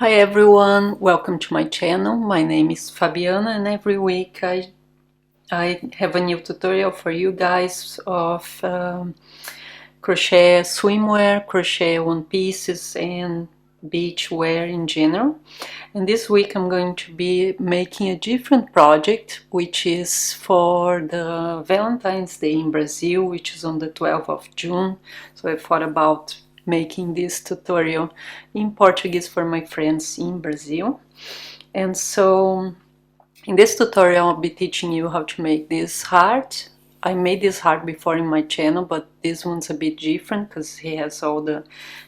Hi everyone, welcome to my channel. My name is Fabiana and every week I have a new tutorial for you guys of crochet swimwear, crochet one pieces and beach wear in general. And this week I'm going to be making a different project, which is for the Valentine's Day in Brazil, which is on the 12th of June. So I thought about making this tutorial in Portuguese for my friends in Brazil. And so in this tutorial I'll be teaching you how to make this heart. I made this heart before in my channel, but this one's a bit different because he has all the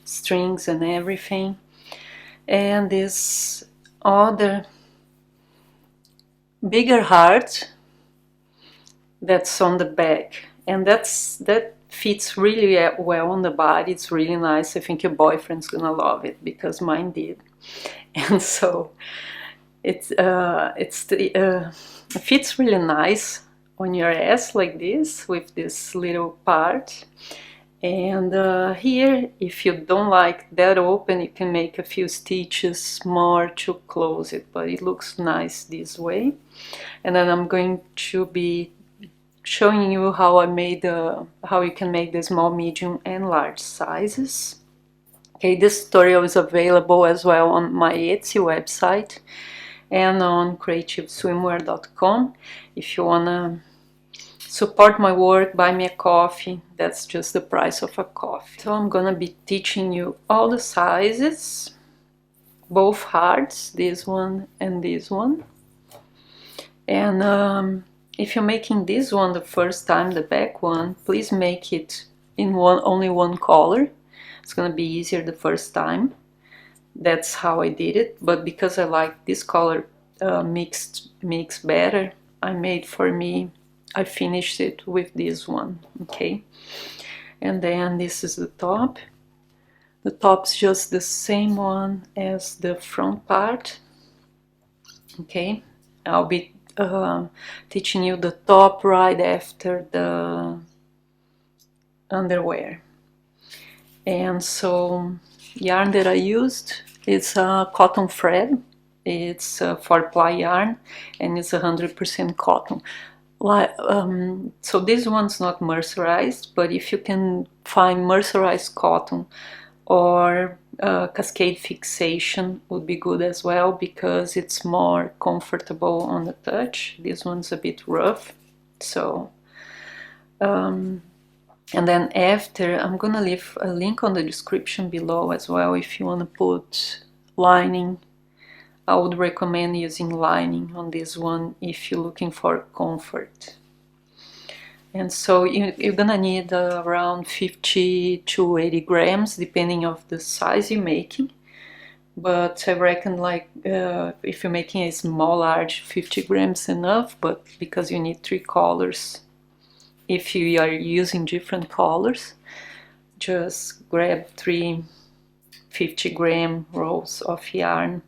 strings and everything. And this other bigger heart that's on the back, and that fits really well on the body. It's really nice. I think your boyfriend's gonna love it because mine did. And so it fits really nice on your ass like this with this little part. And here, if you don't like that open, you can make a few stitches more to close it, but it looks nice this way. And then I'm going to be showing you how I made how you can make the small, medium and large sizes. Okay, this tutorial is available as well on my Etsy website and on creativeswimwear.com. If you wanna support my work, buy me a coffee. That's just the price of a coffee. So I'm gonna be teaching you all the sizes, both hearts, this one and this one. And if you're making this one the first time, the back one, please make it in only one color. It's gonna be easier the first time. That's how I did it, but because I like this color mix better, I finished it with this one. Okay, and then this is the top. The top's just the same one as the front part. Okay, I'll be teaching you the top right after the underwear. And so yarn that I used is cotton thread. It's 4-ply yarn and it's 100% cotton. So this one's not mercerized, but if you can find mercerized cotton or cascade fixation would be good as well, because it's more comfortable on the touch. This one's a bit rough. So and then after, I'm gonna leave a link on the description below as well if you want to put lining. I would recommend using lining on this one if you're looking for comfort. And so you're gonna need around 50 to 80 grams depending on the size you're making. But I reckon, like, if you're making a small, large, 50 grams enough, but because you need 3 colors, if you are using different colors, just grab 3 50-gram rolls of yarn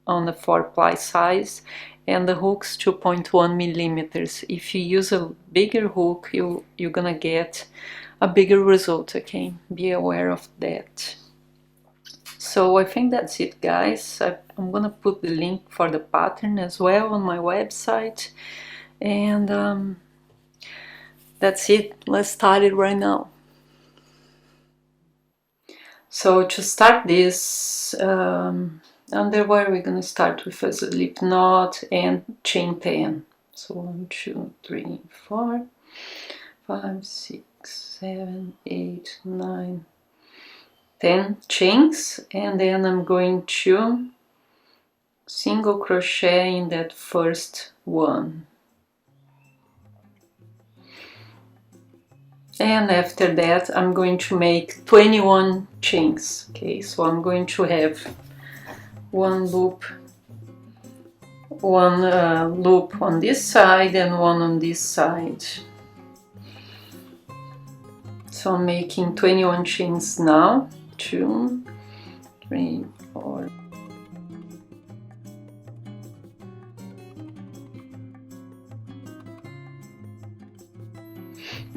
on the 4-ply size, and the hook's 2.1 millimeters. If you use a bigger hook, you're gonna get a bigger result. Okay, be aware of that. So I think that's it, guys. I'm gonna put the link for the pattern as well on my website, and that's it. Let's start it right now. So to start this underwear, we're gonna start with a slip knot and chain 10. So 1, 2, 3, 4, 5, 6, 7, 8, 9, 10 chains, and then I'm going to single crochet in that first one. And after that I'm going to make 21 chains. Okay, so I'm going to have one loop on this side and one on this side. So I'm making 21 chains now. 2, 3, 4.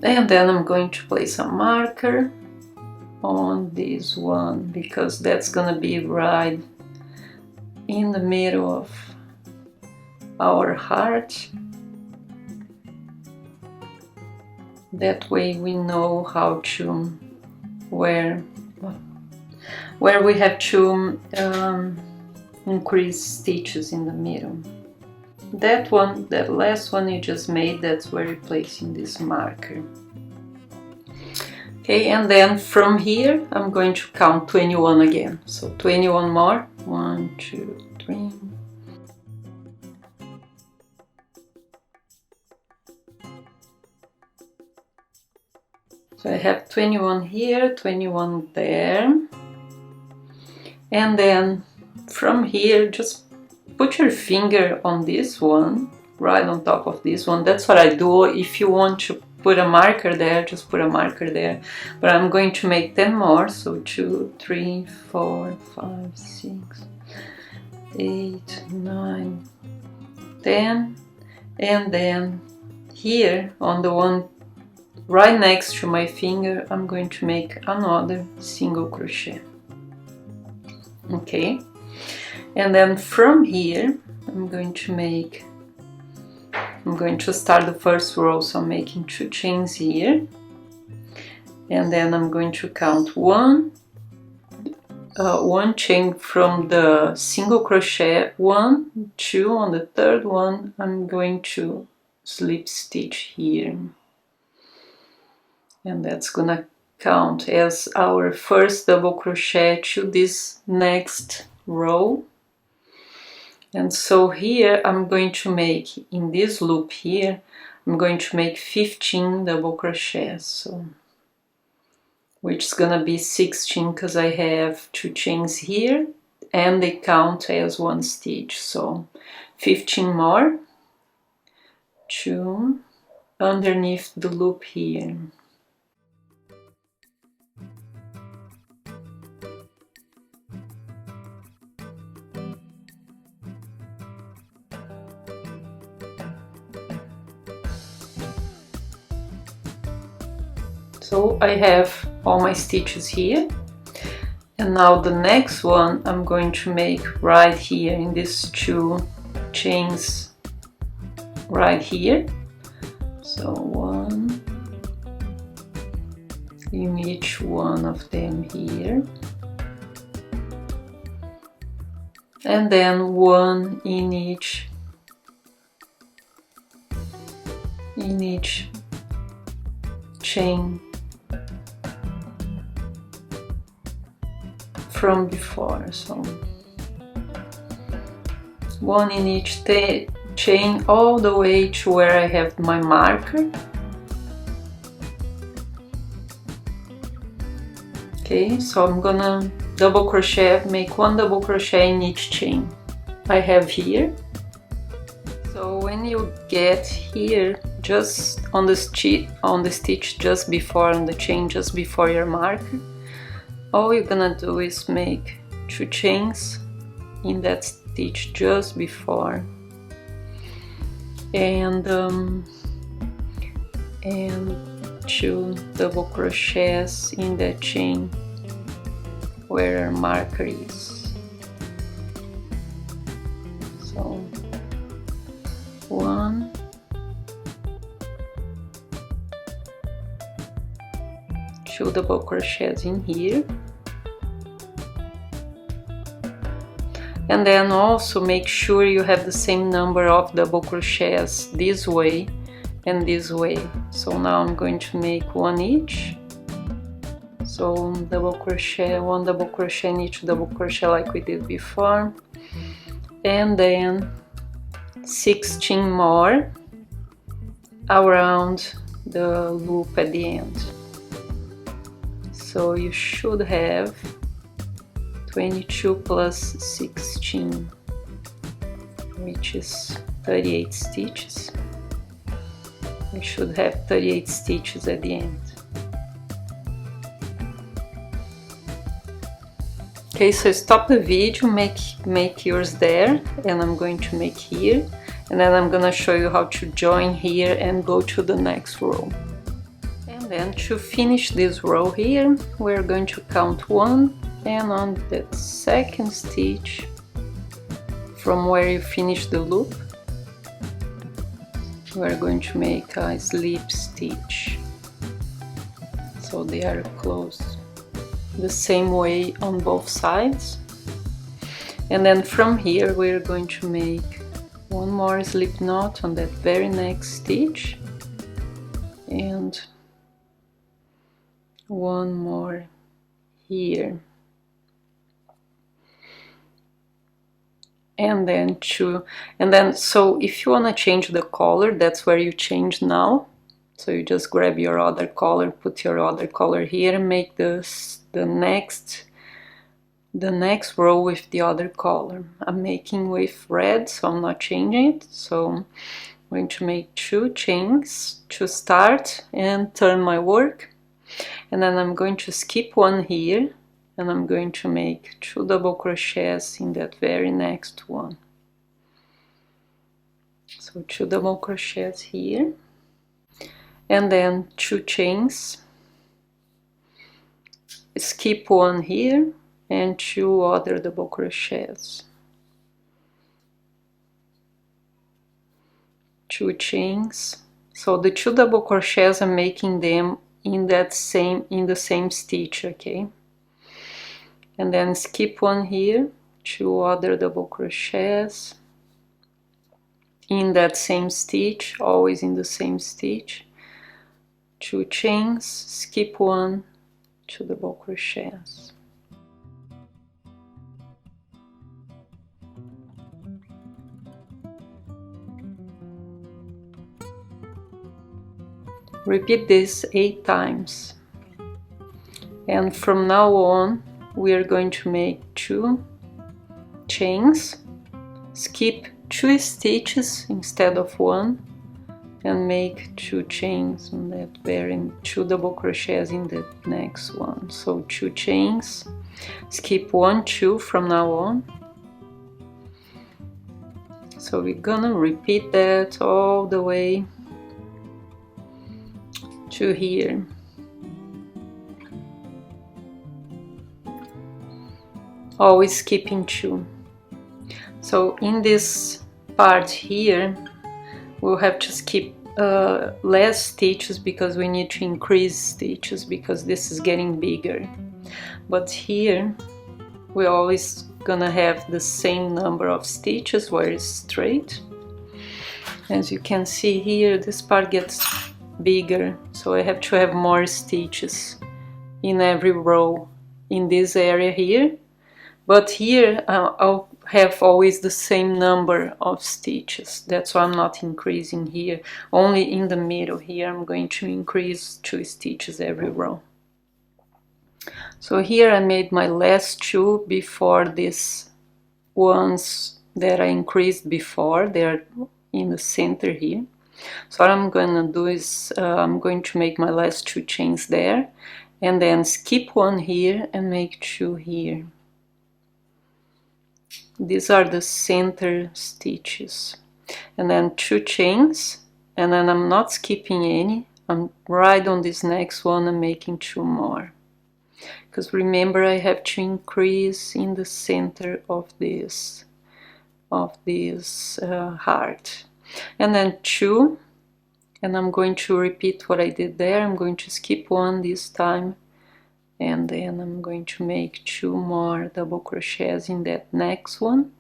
And then I'm going to place a marker on this one because that's gonna be right in the middle of our heart. That way we know how to, where we have to increase stitches in the middle. That one, that last one you just made, that's where you're placing this marker. Okay, and then from here I'm going to count 21 again. So 21 more. 1, 2, 3. So I have 21 here, 21 there. And then from here, just put your finger on this one, right on top of this one. That's what I do. If you want to put a marker there, just put a marker there. But I'm going to make 10 more. So 2, 3, 4, 5, 6, 8, 9, 10. And then here on the one right next to my finger, I'm going to make another single crochet. Okay, and then from here I'm going to start the first row, so I'm making 2 chains here, and then I'm going to count one chain from the single crochet, 1, 2. On the third one I'm going to slip stitch here, and that's gonna count as our first double crochet to this next row. And so here I'm going to make, in this loop here, I'm going to make 15 double crochets, so which is gonna be 16 because I have 2 chains here and they count as 1 stitch, so 15 more, 2 underneath the loop here. So I have all my stitches here, and now the next one I'm going to make right here in these 2 chains right here. So 1 in each one of them here, and then 1 in each chain from before, so 1 in each chain all the way to where I have my marker. Okay, so I'm gonna double crochet, make 1 double crochet in each chain I have here. So when you get here, just on the stitch just before, on the chain just before your marker, all you're gonna do is make 2 chains in that stitch just before, and 2 double crochets in that chain where our marker is. So 1, 2 double crochets in here, and then also make sure you have the same number of double crochets this way and this way. So now I'm going to make 1 each, so double crochet, 1 double crochet in each double crochet like we did before, and then 16 more around the loop at the end. So you should have 22 plus 16, which is 38 stitches. You should have 38 stitches at the end. Okay, so stop the video, make yours there, and I'm going to make here, and then I'm gonna show you how to join here and go to the next row. And then to finish this row here, we're going to count 1, and on that second stitch from where you finish the loop, we're going to make a slip stitch, so they are closed the same way on both sides. And then from here we're going to make one more slip knot on that very next stitch, and one more here, and then two, and then so if you want to change the color, that's where you change now. So you just grab your other color, put your other color here, and make this the next row with the other color. I'm making with red, so I'm not changing it. So I'm going to make 2 chains to start and turn my work, and then I'm going to skip one here, and I'm going to make 2 double crochets in that very next one. So 2 double crochets here, and then 2 chains, skip one here, and 2 other double crochets, 2 chains. So the 2 double crochets, I'm making them in the same stitch, okay? And then skip one here, 2 other double crochets in that same stitch, always in the same stitch, 2 chains, skip one, 2 double crochets. Repeat this 8 times, and from now on we are going to make 2 chains, skip 2 stitches instead of 1, and make 2 chains on that very 2 double crochets in the next one. So 2 chains, skip 1, 2 from now on. So we're gonna repeat that all the way to here. Always skipping 2. So in this part here we'll have to skip less stitches because we need to increase stitches because this is getting bigger. But here we're always gonna have the same number of stitches where it's straight. As you can see here, this part gets bigger, so I have to have more stitches in every row in this area here. But here I'll have always the same number of stitches. That's why I'm not increasing here. Only in the middle here I'm going to increase 2 stitches every row. So here I made my last 2 before these ones that I increased before. They're in the center here. So what I'm going to do is I'm going to make my last 2 chains there, and then skip 1 here and make 2 here. These are the center stitches, and then 2 chains, and then I'm not skipping any. I'm right on this next one and making 2 more, because remember I have to increase in the center of this heart, and then 2, and I'm going to repeat what I did there. I'm going to skip 1 this time, and then I'm going to make 2 more double crochets in that next one,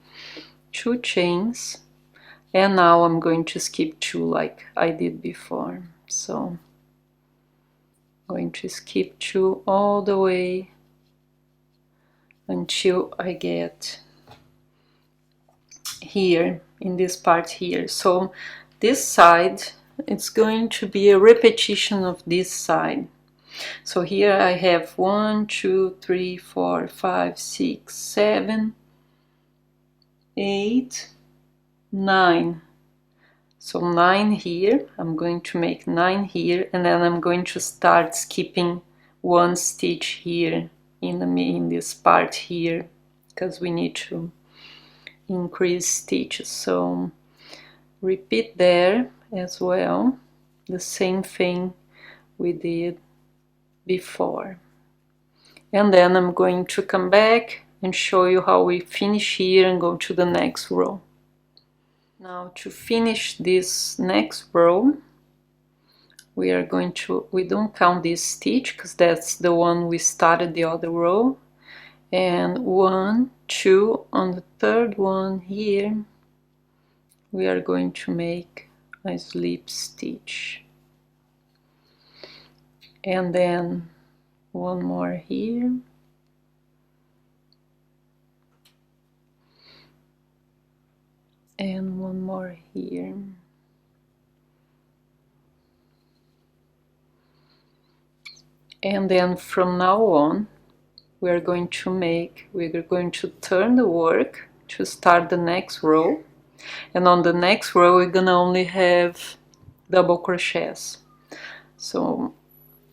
2 chains, and now I'm going to skip 2 like I did before. So I'm going to skip 2 all the way until I get here in this part here. So this side, it's going to be a repetition of this side. So here I have 1, 2, 3, 4, 5, 6, 7, 8, 9. So 9 here, I'm going to make 9 here, and then I'm going to start skipping 1 stitch here in this part here, because we need to increase stitches. So repeat there as well, the same thing we did before. And then I'm going to come back and show you how we finish here and go to the next row. Now to finish this next row, we are going to, we don't count this stitch because that's the one we started the other row, and 1, 2, on the third one here we are going to make a slip stitch, and then one more here, and one more here, and then from now on we're going to turn the work to start the next row, and on the next row we're gonna only have double crochets. So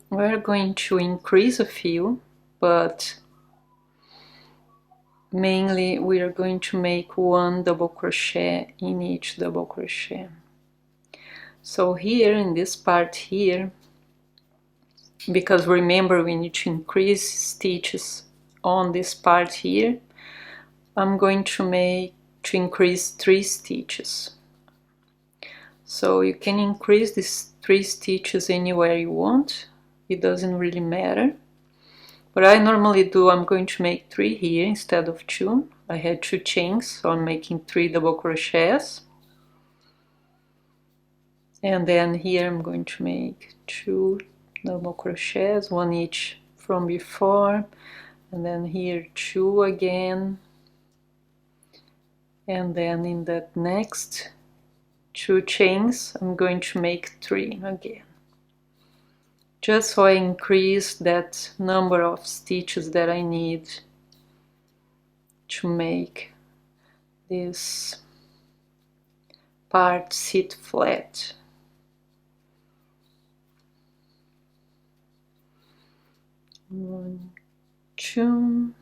we're going to increase a few, but mainly we are going to make 1 double crochet in each double crochet. So here in this part here, because remember we need to increase stitches on this part here, I'm going to increase 3 stitches. So you can increase these 3 stitches anywhere you want, it doesn't really matter. What I normally do, I'm going to make 3 here instead of 2. I had 2 chains, so I'm making 3 double crochets. And then here I'm going to make 2 double crochets, 1 each from before, and then here 2 again, and then in that next 2 chains I'm going to make 3 again, just so I increase that number of stitches that I need to make this part sit flat. One, 2,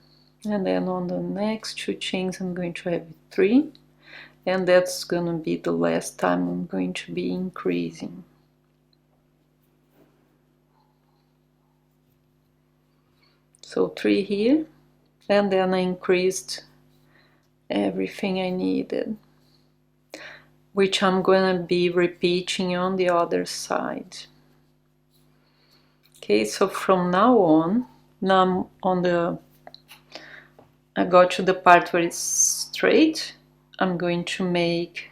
and then on the next 2 chains I'm going to have 3, and that's gonna be the last time I'm going to be increasing. So 3 here, and then I increased everything I needed, which I'm gonna be repeating on the other side. Okay, so from now on, I got to the part where it's straight, I'm going to make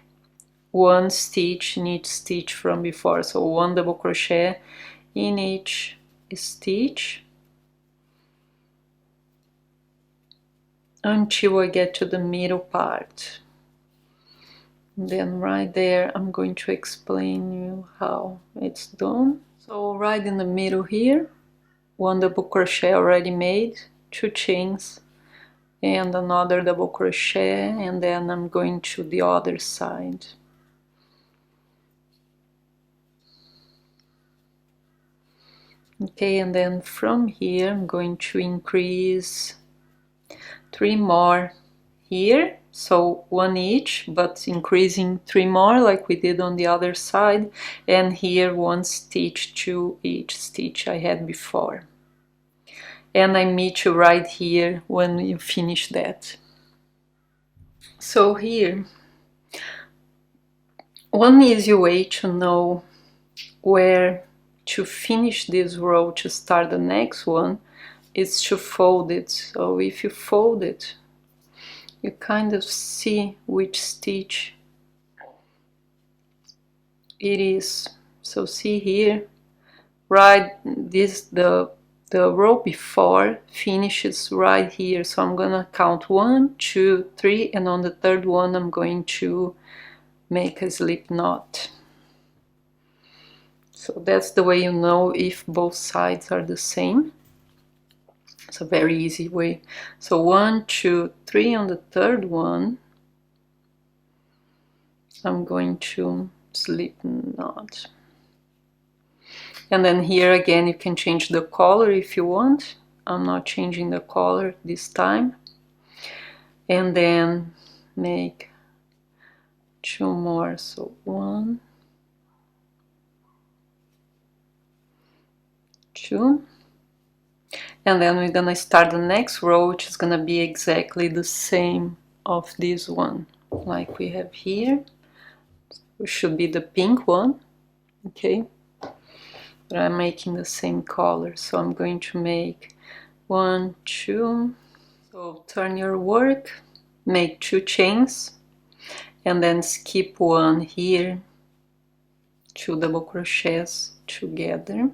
1 stitch in each stitch from before, so 1 double crochet in each stitch until I get to the middle part. And then right there I'm going to explain you how it's done. So right in the middle here, 1 double crochet already made, 2 chains and another double crochet, and then I'm going to the other side. Okay, and then from here I'm going to increase 3 more here, so 1 each, but increasing 3 more like we did on the other side, and here 1 stitch to each stitch I had before. And I meet you right here when you finish that. So here, one easy way to know where to finish this row to start the next one is to fold it. So if you fold it, you kind of see which stitch it is. So see here, right, the row before finishes right here, so I'm gonna count 1, 2, 3, and on the third one I'm going to make a slip knot. So that's the way you know if both sides are the same. It's a very easy way. So 1, 2, 3, on the third one I'm going to slip knot. And then here again you can change the color if you want. I'm not changing the color this time. And then make 2 more, so 1, 2, And then we're gonna start the next row, which is gonna be exactly the same of this one, like we have here. It should be the pink one, okay? But I'm making the same color, so I'm going to make 1, 2. So turn your work, make 2 chains, and then skip 1 here, 2 double crochets together,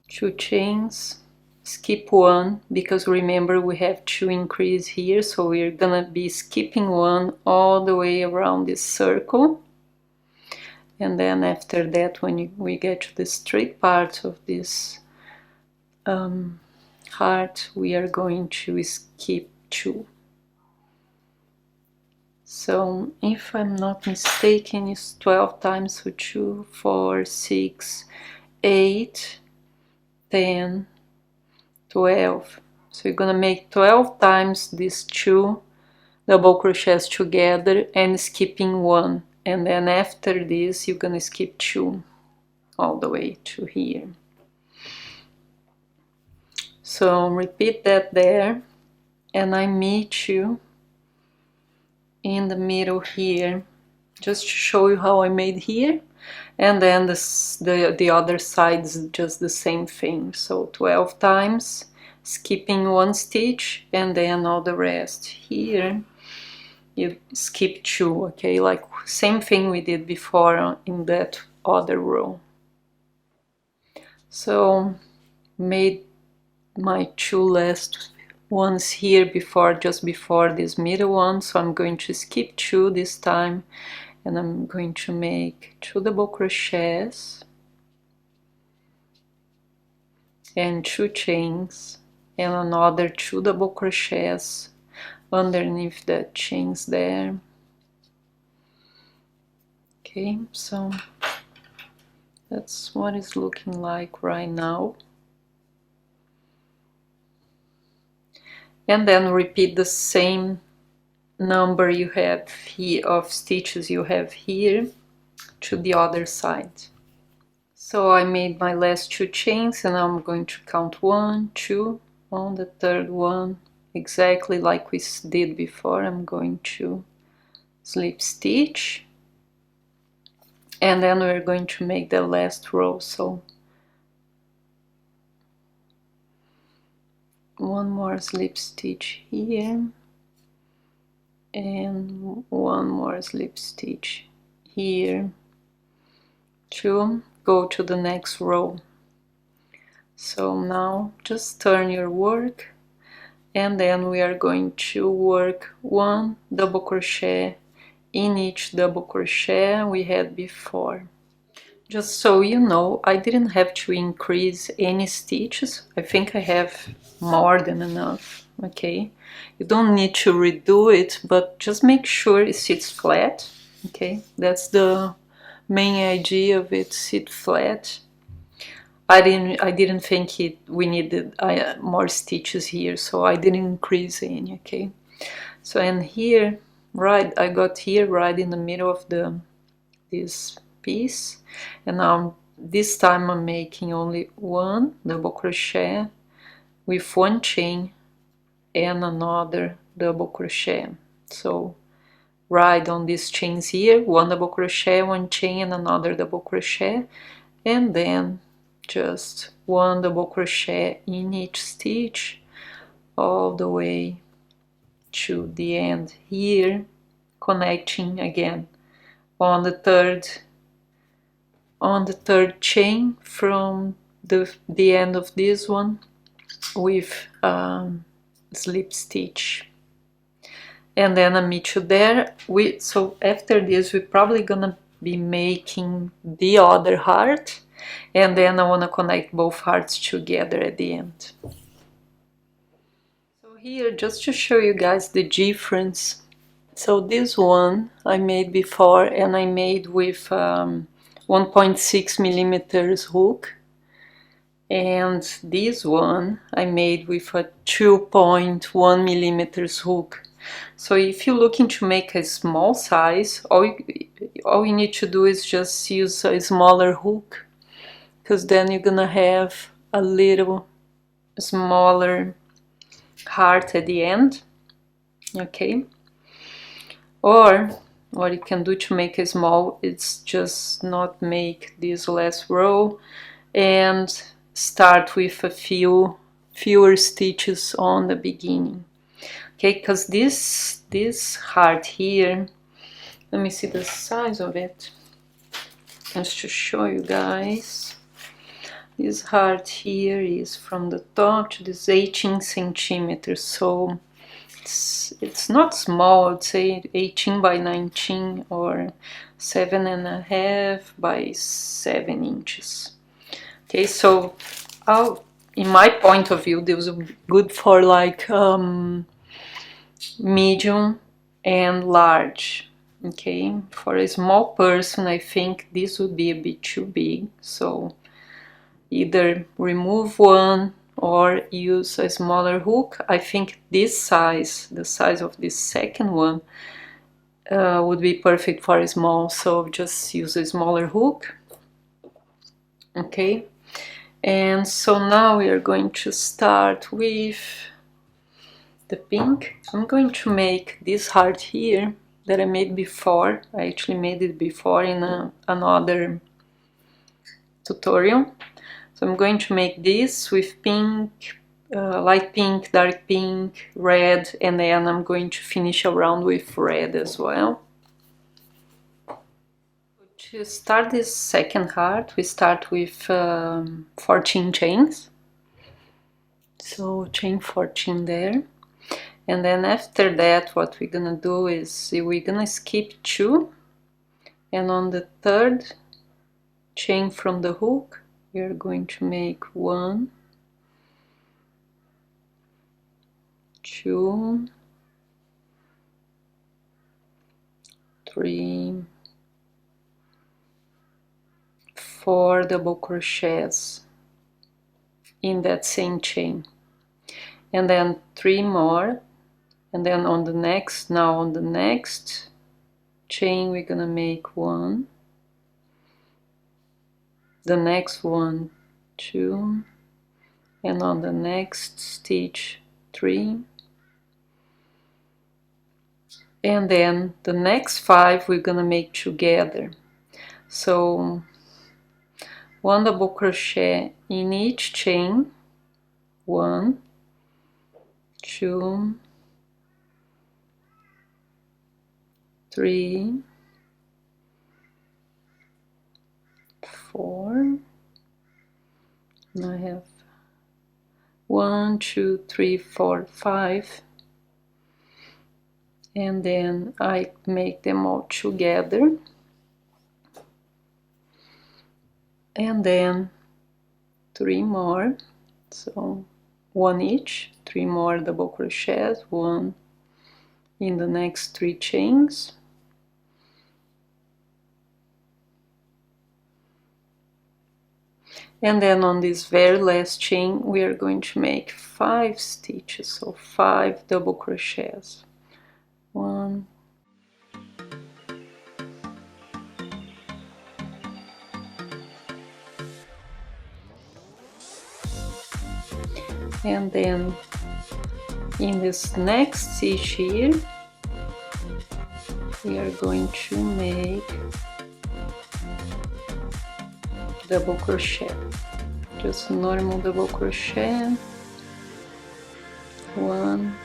2 chains, skip 1, because remember we have 2 increase here, so we're gonna be skipping 1 all the way around this circle. And then after that, when we get to the straight part of this heart, we are going to skip 2. So if I'm not mistaken, it's 12 times, so 2, 4, 6, 8, 10, 12. So you're gonna make 12 times these 2 double crochets together and skipping 1. And then after this, you're gonna skip 2 all the way to here. So repeat that there, and I meet you in the middle here, just to show you how I made here. And then the other side is just the same thing. So 12 times, skipping 1 stitch, and then all the rest here you skip 2, okay? Like same thing we did before in that other row. So made my 2 last ones here just before this middle one, so I'm going to skip 2 this time, and I'm going to make 2 double crochets and 2 chains and another 2 double crochets underneath the chains there. Okay, so that's what it's looking like right now. And then repeat the same number you have here of stitches you have here to the other side. So I made my last 2 chains, and I'm going to count 1, 2 on the third one, exactly like we did before. I'm going to slip stitch, and then we're going to make the last row. So 1 more slip stitch here, and 1 more slip stitch here to go to the next row. So now just turn your work, and then we are going to work 1 double crochet in each double crochet we had before. Just so you know, I didn't have to increase any stitches. I think I have more than enough, okay? You don't need to redo it, but just make sure it sits flat, okay? That's the main idea of it, sit flat. I didn't think we needed more stitches here, so I didn't increase any, okay? So, and here, right, I got here right in the middle of this piece, and now this time I'm making only 1 double crochet with 1 chain and another double crochet. So right on these chains here, 1 double crochet, 1 chain and another double crochet, and then just 1 double crochet in each stitch all the way to the end here, connecting again on the third chain from the end of this one with slip stitch, and then I meet you there. So after this we're probably gonna be making the other heart, and then I want to connect both hearts together at the end. So here, just to show you guys the difference, so this one I made before, and I made with 1.6 millimeters hook, and this one I made with a 2.1 millimeters hook. So if you're looking to make a small size, all you need to do is just use a smaller hook, because then you're gonna have a little smaller heart at the end, okay? Or what you can do to make it small is just not make this last row and start with a fewer stitches on the beginning, okay? Because this heart here, let me see the size of it just to show you guys. This heart here is from the top to this 18 centimeters, so it's not small. I'd say 18 by 19 or 7.5 by 7 inches. Okay, so in my point of view, this is good for like medium and large. Okay, for a small person, I think this would be a bit too big, so either remove one or use a smaller hook. I think this size, the size of this second one, would be perfect for a small, so just use a smaller hook. Okay, and so now we are going to start with the pink. I'm going to make this heart here that I made before. I actually made it before in another tutorial. So I'm going to make this with pink, light pink, dark pink, red, and then I'm going to finish around with red as well. To start this second heart, we start with 14 chains. So chain 14 there. And then after that, what we're gonna do is we're gonna skip 2, and on the third chain from the hook, we are going to make 1, 2, 3, 4 double crochets in that same chain, and then 3 more, and then on the next chain we're gonna make 1, the next one 2, and on the next stitch 3, and then the next 5 we're gonna make together. So 1 double crochet in each chain, 1, 2, 3, 4, and I have 1, 2, 3, 4, 5, and then I make them all together, and then 3 more, so 1 each, 3 more double crochets, 1 in the next 3 chains, and then on this very last chain we are going to make 5 stitches, so 5 double crochets, 1, and then in this next stitch here we are going to make double crochet, just normal double crochet, 1,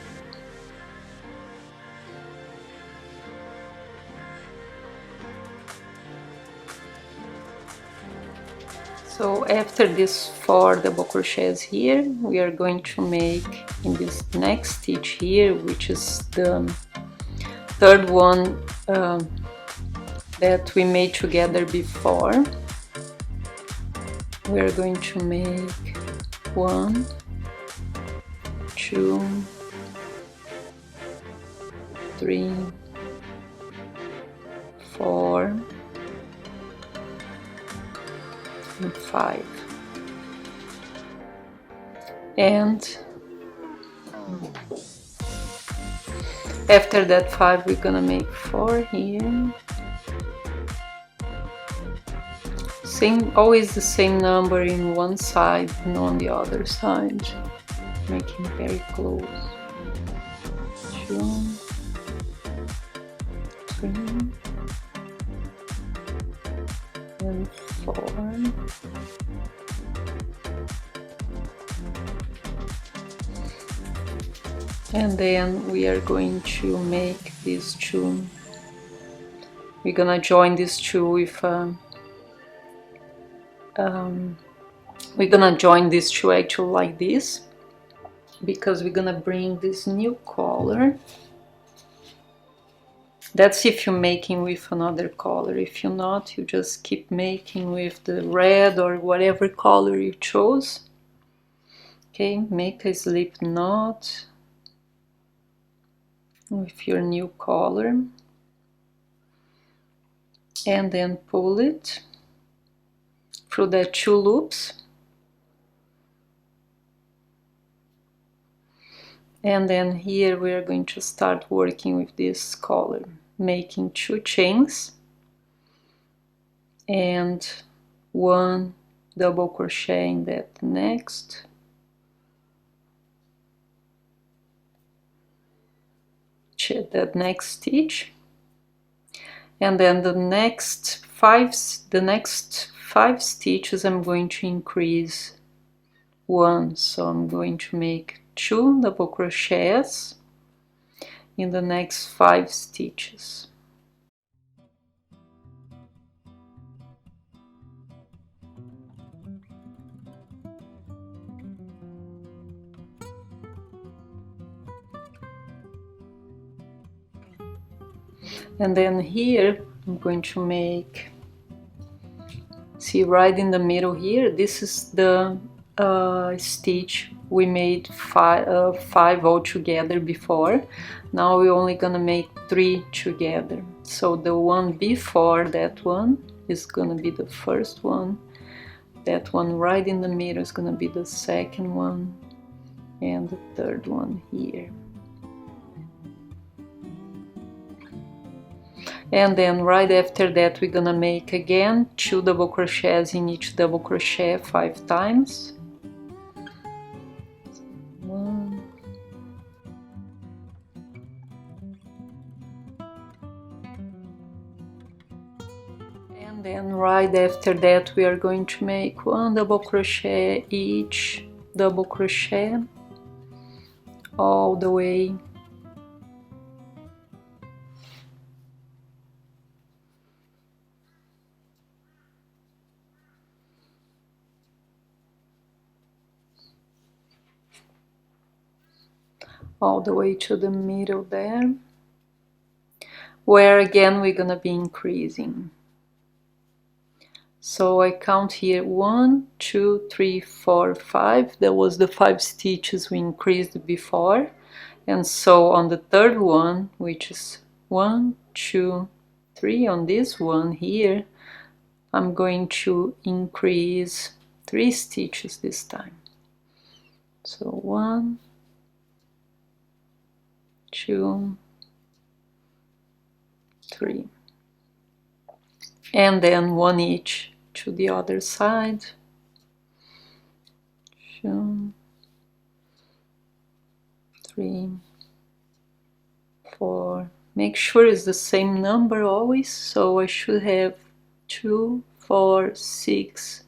so after these 4 double crochets here, we are going to make in this next stitch here, which is the third one that we made together before, we are going to make 1, 2, 3, 4, and 5, and after that 5 we're gonna make 4 here, always the same number in one side and on the other side. making very close. 2, 3, and 4. And then we are going to make these two. We're gonna join these two with we're gonna join these two actually like this, because we're gonna bring this new color. That's if you're making with another color. If you're not, you just keep making with the red or whatever color you chose. Okay, make a slip knot with your new color and then pull it through the 2 loops. And then here we are going to start working with this color, making 2 chains and 1 double crochet in that next, stitch, and then the next 5 stitches I'm going to increase 1, so I'm going to make 2 double crochets in the next 5 stitches. And then here I'm going to make, see right in the middle here, this is the stitch we made 5 all together before. Now we're only gonna make 3 together. So the one before that one is gonna be the first one, that one right in the middle is gonna be the second one, and the third one here. And then right after that we're gonna make again 2 double crochets in each double crochet 5 times. 1, and then right after that we are going to make 1 double crochet each double crochet all the way to the middle there, where again we're gonna be increasing. So I count here 1, 2, 3, 4, 5. That was the 5 stitches we increased before. And so on the third one, which is 1, 2, 3, on this one here, I'm going to increase 3 stitches this time. So 1, 2, 3, and then 1 each to the other side. 2, 3, 4. Make sure it's the same number always, so I should have 2, 4, 6,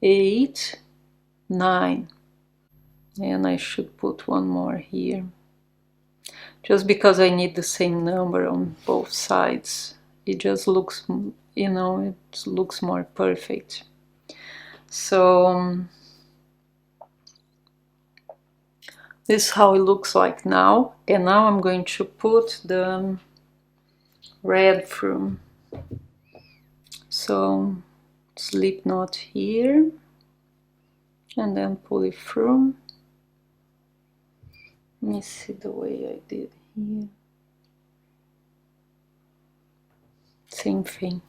8, 9, and I should put 1 more here, just because I need the same number on both sides. It just looks, you know, it looks more perfect. So this is how it looks like now. And now I'm going to put the red through. So slip knot here and then pull it through. Let me see the way I did here. Same thing.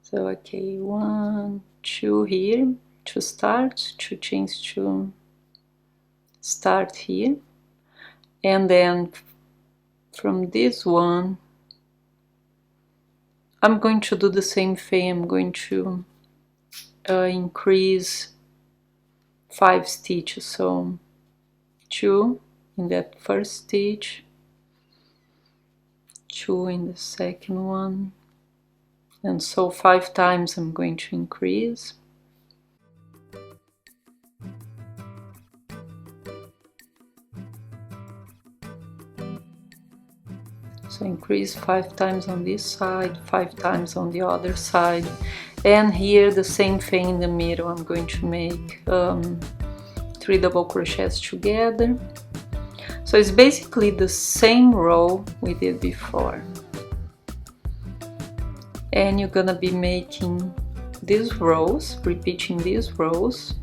So okay, 1, 2 here to start, 2 chains to start here, and then from this one I'm going to do the same thing. I'm going to increase 5 stitches, so 2 in that first stitch, 2 in the second one, and so 5 times I'm going to increase. So increase 5 times on this side, 5 times on the other side, and here the same thing in the middle. I'm going to make 3 double crochets together. So it's basically the same row we did before, and you're gonna be making these rows, repeating these rows.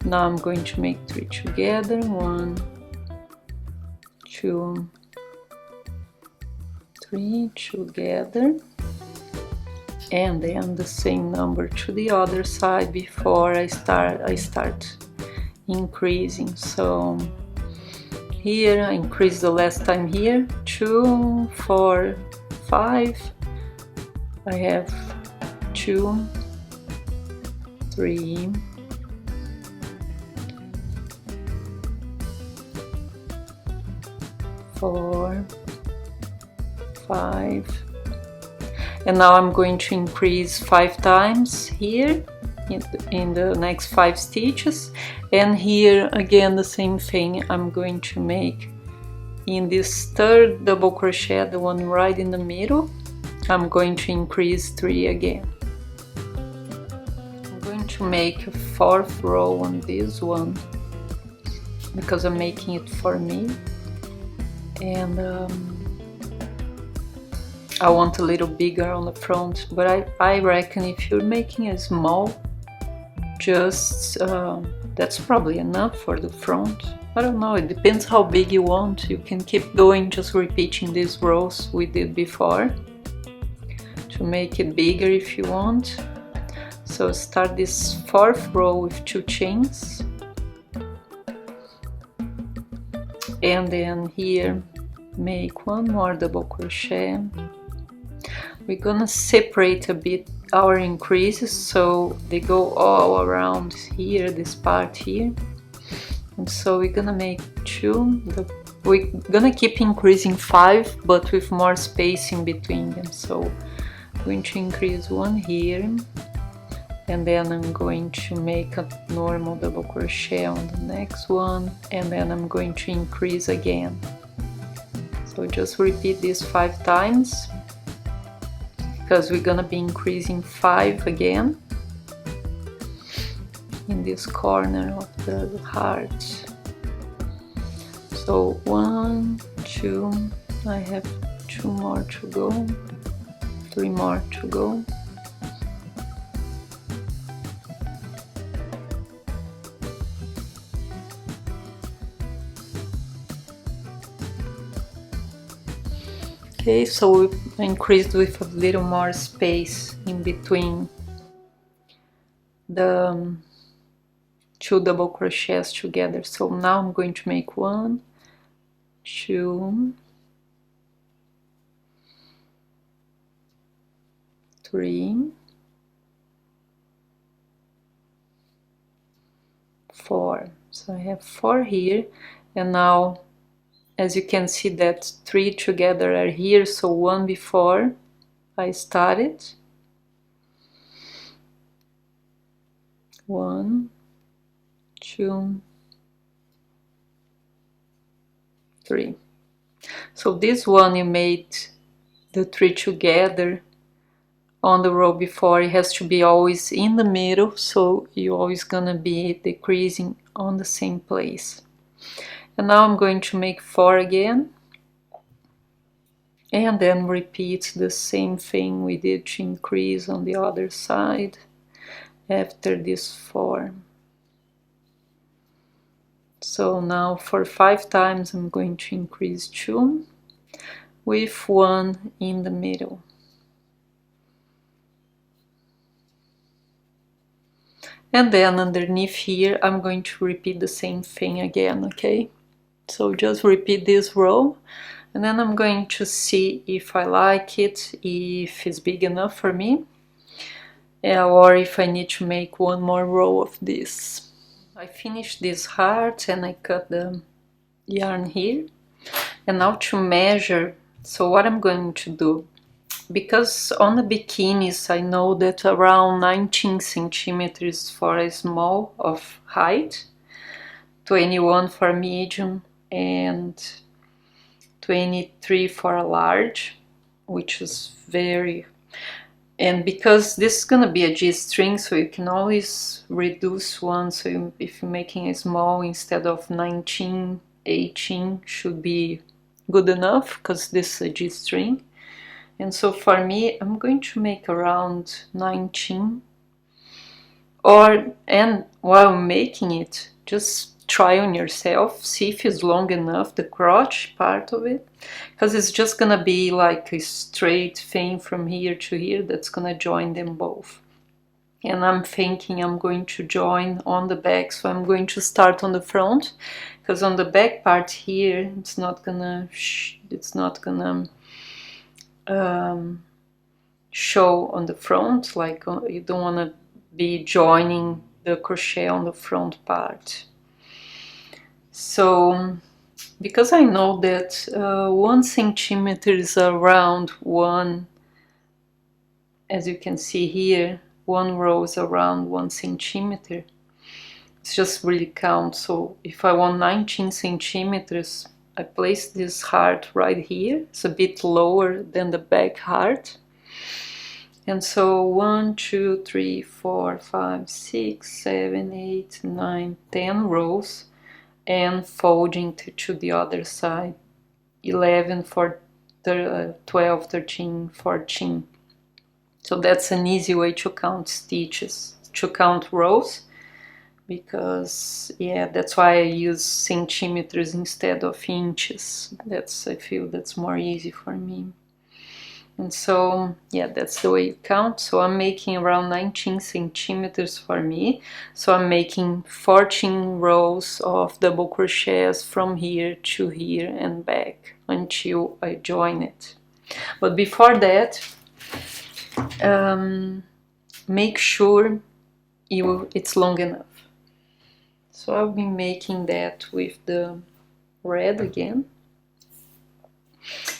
Now I'm going to make 3 together, 1, 2, 3 together, and then the same number to the other side before I start increasing. So here I increase the last time here, 2, 4, 5, I have 2, 3, 4, 5, and now I'm going to increase 5 times here in the next 5 stitches, and here again the same thing. I'm going to make in this third double crochet, the one right in the middle, I'm going to increase 3 again. I'm going to make a 4th row on this one because I'm making it for me, and I want a little bigger on the front, but I reckon if you're making a small, just that's probably enough for the front. I don't know, it depends how big you want. You can keep going, just repeating these rows we did before to make it bigger if you want. So start this 4th row with 2 chains, and then here make 1 more double crochet. We're gonna separate a bit our increases so they go all around here, this part here, and so we're gonna make 2. We're gonna keep increasing 5 but with more space in between them. So I'm going to increase 1 here, and then I'm going to make a normal double crochet on the next one, and then I'm going to increase again. So just repeat this 5 times because we're gonna be increasing 5 again in this corner of the heart. So 1, 2, I have 2 more to go, 3 more to go. Okay, so we increased with a little more space in between the 2 double crochets together. So now I'm going to make 1, 2, 3, 4. So I have 4 here, and now as you can see that 3 together are here, so 1 before I started. 1, 2, 3. So this one you made the 3 together on the row before. It has to be always in the middle, so you're always gonna be decreasing on the same place. And now I'm going to make 4 again, and then repeat the same thing we did to increase on the other side after this 4. So now for 5 times I'm going to increase 2 with 1 in the middle. And then underneath here I'm going to repeat the same thing again, okay? So just repeat this row, and then I'm going to see if I like it, if it's big enough for me, or if I need to make 1 more row of this. I finished this heart and I cut the yarn here. And now to measure, so what I'm going to do, because on the bikinis I know that around 19 centimeters for a small of height, 21 for medium, and 23 for a large, which is very, and because this is gonna be a G-string, so you can always reduce one, so if you're making a small, instead of 19, 18 should be good enough, because this is a G-string. And so for me, I'm going to make around 19, and while making it, just try on yourself, see if it's long enough, the crotch part of it, because it's just gonna be like a straight thing from here to here that's gonna join them both. And I'm thinking I'm going to join on the back, so I'm going to start on the front, because on the back part here it's not gonna show on the front, like you don't want to be joining the crochet on the front part. So because I know that 1 centimeter is around one, as you can see here, one row is around 1 centimeter. It's just really count. So if I want 19 centimeters, I place this heart right here. It's a bit lower than the back heart. And so 1, 2, 3, 4, 5, 6, 7, 8, 9, 10 rows, and folding to the other side, 11 for 12, 13, 14. So that's an easy way to count stitches, to count rows, because yeah, that's why I use centimeters instead of inches. I feel that's more easy for me. And so yeah, that's the way you count. So I'm making around 19 centimeters for me. So I'm making 14 rows of double crochets from here to here and back until I join it. But before that, make sure it's long enough. So I'll be making that with the red again.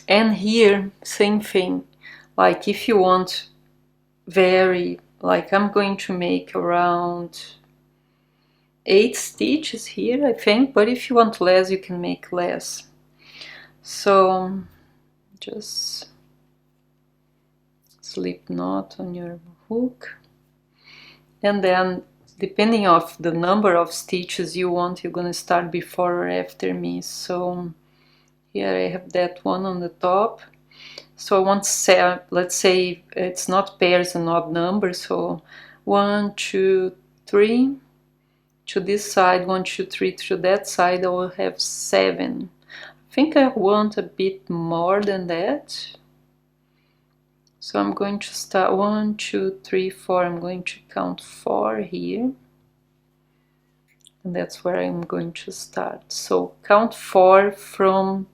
And here, same thing, like if you want like I'm going to make around 8 stitches here, I think, but if you want less, you can make less. So just slip knot on your hook, and then depending on the number of stitches you want, you're going to start before or after me. So here I have that one on the top. So I want, let's say it's not pairs and odd numbers, so 1, 2, 3 to this side, 1, 2, 3 to that side, I will have 7. I think I want a bit more than that. So I'm going to start 1, 2, 3, 4. I'm going to count 4 here. And that's where I'm going to start. So count 4 from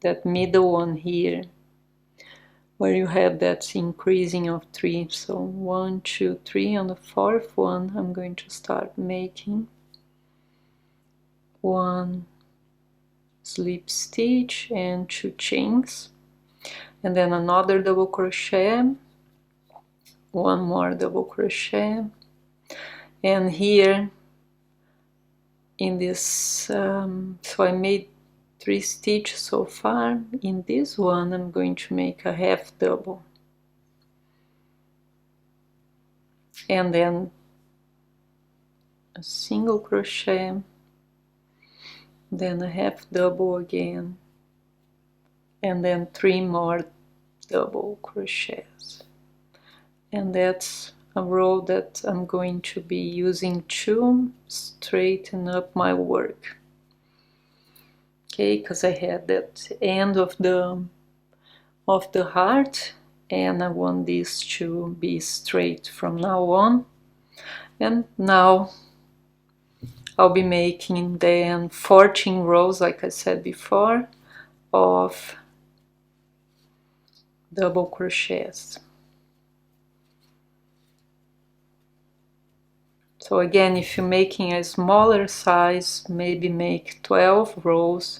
that middle one here, where you have that increasing of 3. So 1, 2, 3. On the 4th one, I'm going to start making 1 slip stitch and 2 chains, and then another double crochet, 1 more double crochet, and here in this, so I made 3 stitches so far. In this one I'm going to make a half double, and then a single crochet, then a half double again, and then 3 more double crochets. And that's a row that I'm going to be using to straighten up my work. Okay, because I had that end of the heart, and I want this to be straight from now on. And now I'll be making then 14 rows, like I said before, of double crochets. So again, if you're making a smaller size, maybe make 12 rows,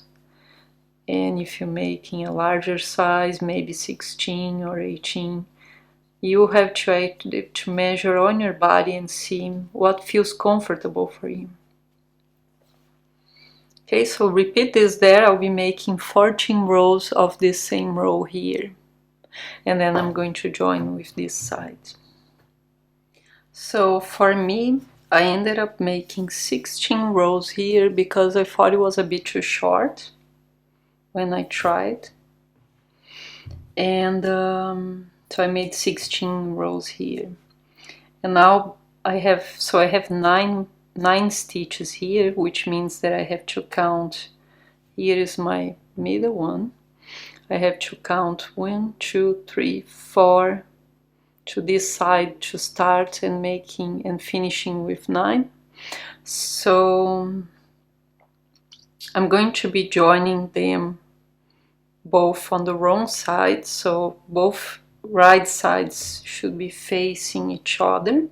and if you're making a larger size, maybe 16 or 18. You have to measure on your body and see what feels comfortable for you. Okay, so repeat this there. I'll be making 14 rows of this same row here, and then I'm going to join with this side. So for me, I ended up making 16 rows here because I thought it was a bit too short when I tried, and so I made 16 rows here. And now I have nine stitches here, which means that I have to count. Here is my middle one. I have to count 1, 2, 3, 4 to this side to start and making and finishing with 9. So I'm going to be joining them both on the wrong side, so both right sides should be facing each other.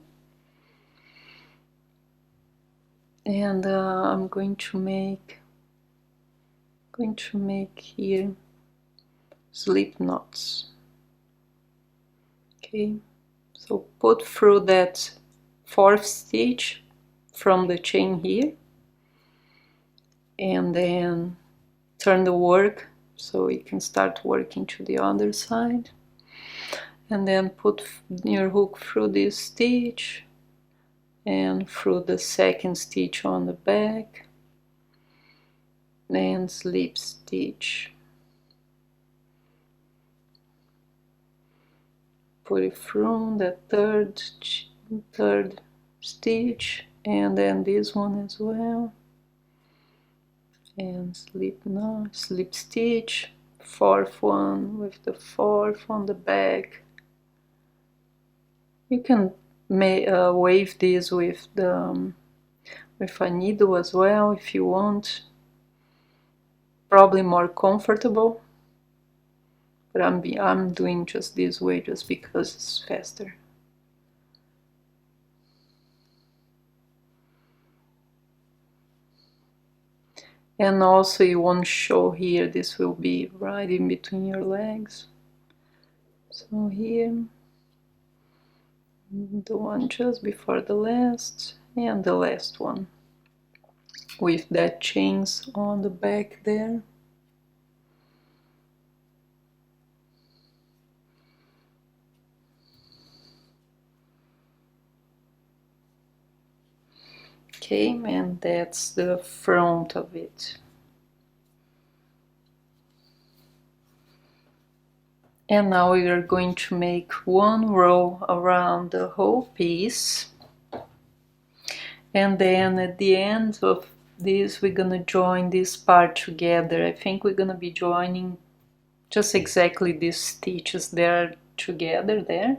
And I'm going to make here slip knots. Okay, so put through that 4th stitch from the chain here, and then turn the work so you can start working to the other side, and then put your hook through this stitch and through the 2nd stitch on the back, and slip stitch, put it through the third stitch, and then this one as well, and slip stitch, 4th one with the 4th on the back. You can wave this with a needle as well if you want, probably more comfortable, but I'm doing just this way just because it's faster. And also you won't show here, this will be right in between your legs. So here, the one just before the last, and the last one with that chains on the back there. Okay, and that's the front of it. And now we are going to make one row around the whole piece, and then at the end of this we're gonna join this part together. I think we're gonna be joining just exactly these stitches there together there.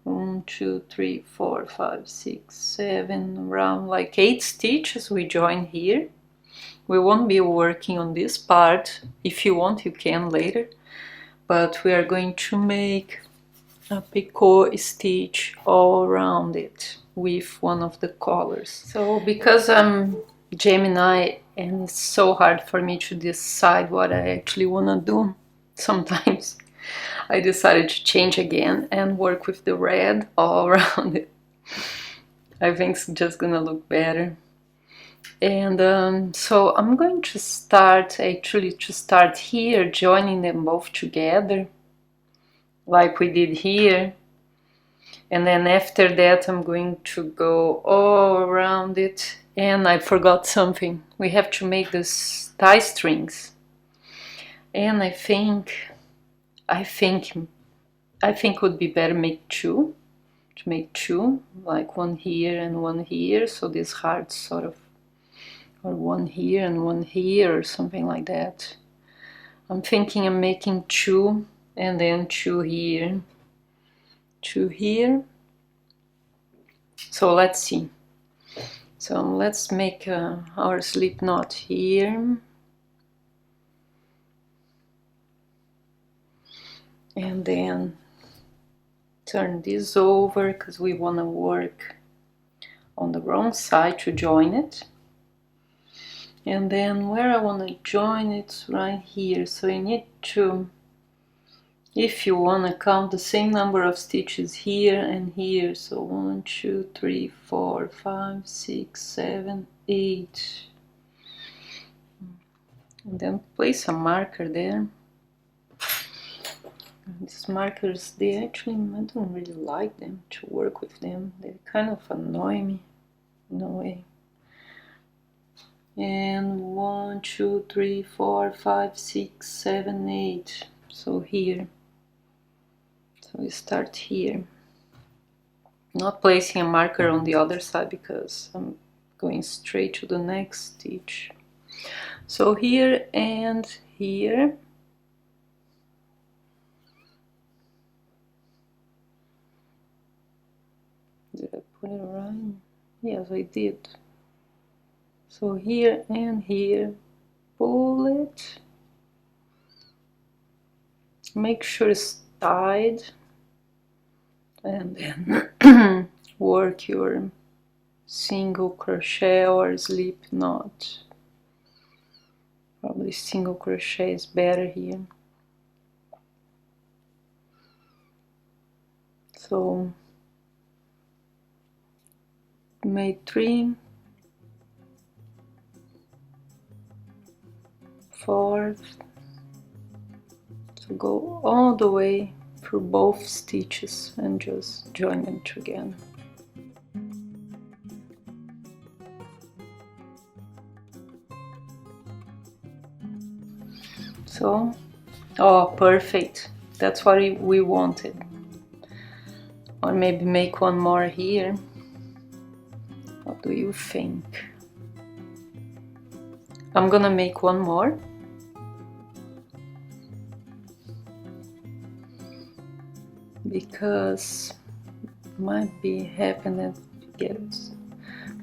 1, 2, 3, 4, 5, 6, 7, around like 8 stitches we join here. We won't be working on this part. If you want, you can later, but we are going to make a picot stitch all around it with one of the colors. So because I'm Gemini and it's so hard for me to decide what I actually want to do sometimes, I decided to change again and work with the red all around it. I think it's just gonna look better. And so I'm going to start here, joining them both together like we did here, and then after that I'm going to go all around it. And I forgot something, we have to make this tie strings, and I think would be better make two, like one here and one here, so this heart sort of, or one here and one here or something like that. I'm thinking I'm making 2 and then 2 here, 2 here. So let's see. So let's make our slip knot here, and then turn this over because we want to work on the wrong side to join it. And then where I want to join it's right here, so you need to, if you want to count the same number of stitches here and here, so 1, 2, 3, 4, 5, 6, 7, 8, and then place a marker there. These markers, they actually, I don't really like them, to work with them, they kind of annoy me in a way. And 1, 2, 3, 4, 5, 6, 7, 8, so here. So we start here. Not placing a marker on the other side because I'm going straight to the next stitch. So here and here. Did I put it right? Yes, I did. So here and here, pull it. Make sure it's tied. And then work your single crochet or slip knot. Probably single crochet is better here. So made 3, 4, so go all the way through both stitches and just join them together. So, oh, perfect, that's what we wanted. Or maybe make one more here. What do you think? I'm gonna make one more. Because might be happening get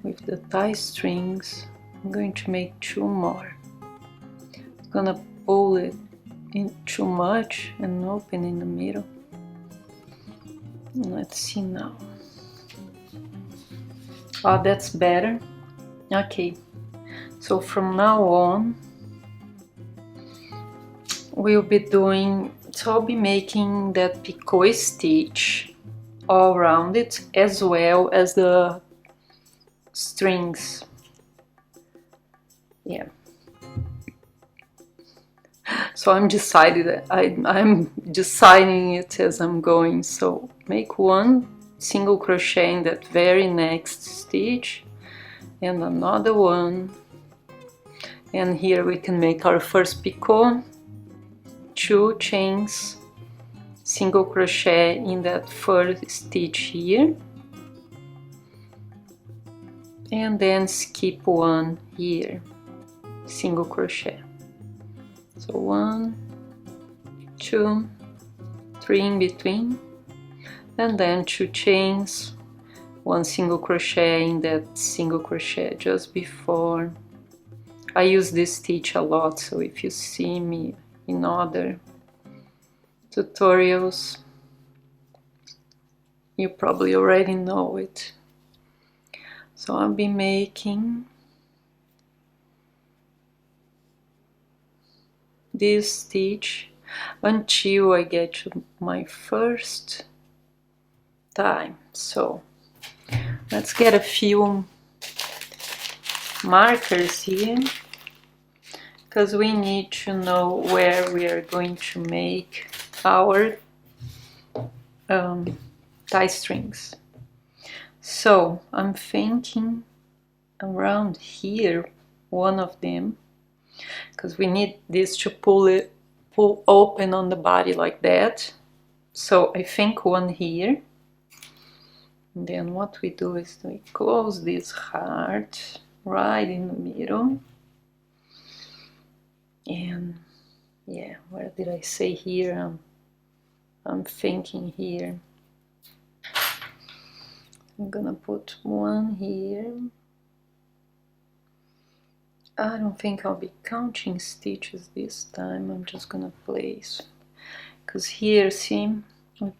with the tie strings. I'm going to make 2 more. I'm gonna pull it in too much and open in the middle. Let's see now. Oh, that's better. Okay, so from now on we'll be doing, so I'll be making that picot stitch all around it as well as the strings. Yeah. So I'm decided, I'm deciding it as I'm going. So make 1 single crochet in that very next stitch and another one, and here we can make our first picot, 2 chains, single crochet in that first stitch here, and then skip 1 here, single crochet. So 1, 2, 3 in between, and then 2 chains, 1 single crochet in that single crochet just before. I use this stitch a lot, so if you see me in other tutorials, you probably already know it. So I'll be making this stitch until I get to my first tie. So let's get a few markers here, because we need to know where we are going to make our tie strings. So I'm thinking around here, one of them, because we need this to pull open on the body like that. So I think one here. And then what we do is we close this heart right in the middle. And yeah, where did I say here? I'm thinking here. I'm gonna put 1 here. I don't think I'll be counting stitches this time. I'm just gonna place, because here, see, we